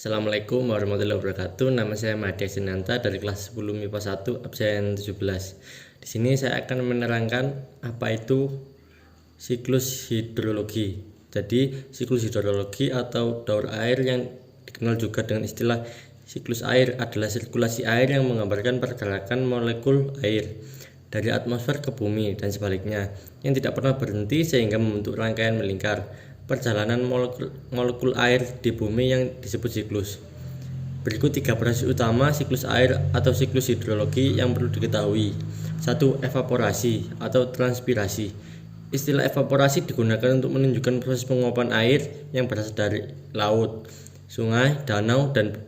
Assalamualaikum warahmatullahi wabarakatuh. Nama saya Madya Sinanta dari kelas 10 MIPA 1 absen 17. Di sini saya akan menerangkan apa itu siklus hidrologi. Jadi, siklus hidrologi atau daur air yang dikenal juga dengan istilah siklus air adalah sirkulasi air yang menggambarkan pergerakan molekul air dari atmosfer ke bumi dan sebaliknya yang tidak pernah berhenti sehingga membentuk rangkaian melingkar. Perjalanan molekul air di bumi yang disebut siklus. Berikut 3 proses utama siklus air atau siklus hidrologi yang perlu diketahui. 1. Evaporasi atau transpirasi. Istilah evaporasi digunakan untuk menunjukkan proses penguapan air yang berasal dari laut, sungai, danau, dan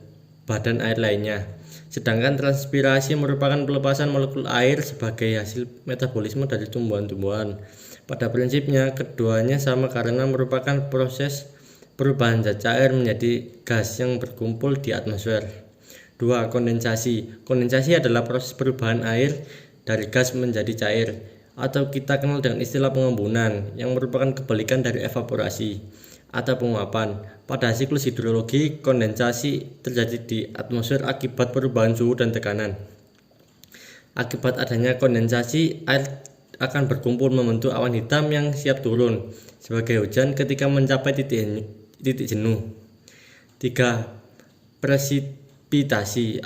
badan air lainnya. Sedangkan transpirasi merupakan pelepasan molekul air sebagai hasil metabolisme dari tumbuhan-tumbuhan. Pada prinsipnya, keduanya sama karena merupakan proses perubahan zat cair menjadi gas yang berkumpul di atmosfer. 2. Kondensasi. Kondensasi adalah proses perubahan air dari gas menjadi cair, atau kita kenal dengan istilah pengembunan, yang merupakan kebalikan dari evaporasi atau penguapan. Pada siklus hidrologi, kondensasi terjadi di atmosfer akibat perubahan suhu dan tekanan. Akibat adanya kondensasi, air akan berkumpul membentuk awan hitam yang siap turun sebagai hujan ketika mencapai titik jenuh. 3. Presipitasi.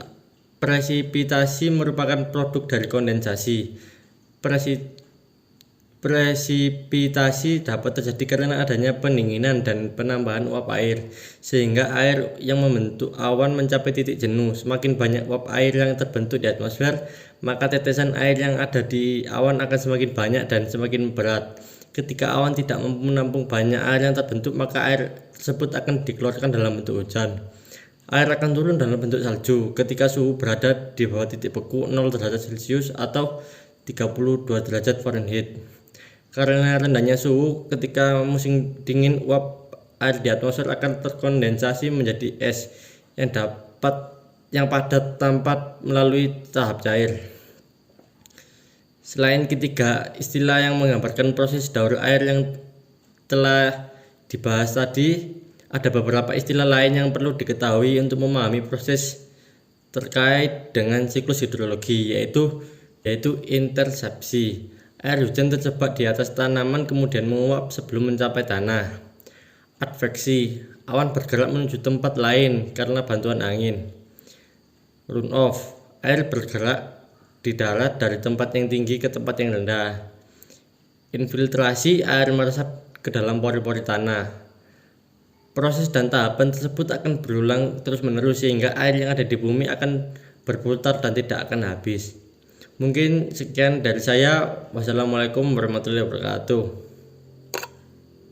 Presipitasi merupakan produk dari kondensasi. Presipitasi dapat terjadi karena adanya pendinginan dan penambahan uap air, sehingga air yang membentuk awan mencapai titik jenuh. Semakin banyak uap air yang terbentuk di atmosfer, maka tetesan air yang ada di awan akan semakin banyak dan semakin berat. Ketika awan tidak mampu menampung banyak air yang terbentuk, maka air tersebut akan dikeluarkan dalam bentuk hujan. Air akan turun dalam bentuk salju ketika suhu berada di bawah titik beku 0 derajat Celcius atau 32 derajat Fahrenheit. Karena rendahnya suhu ketika musim dingin, uap air di atmosfer akan terkondensasi menjadi es yang padat tanpa melalui tahap cair. Selain ketiga istilah yang menggambarkan proses daur air yang telah dibahas tadi, ada beberapa istilah lain yang perlu diketahui untuk memahami proses terkait dengan siklus hidrologi, yaitu intersepsi. Air hujan terjebak di atas tanaman kemudian menguap sebelum mencapai tanah. Adveksi, awan bergerak menuju tempat lain karena bantuan angin. Runoff, air bergerak di darat dari tempat yang tinggi ke tempat yang rendah. Infiltrasi, air meresap ke dalam pori-pori tanah. Proses dan tahapan tersebut akan berulang terus-menerus sehingga air yang ada di bumi akan berputar dan tidak akan habis. Mungkin sekian dari saya. Wassalamualaikum warahmatullahi wabarakatuh.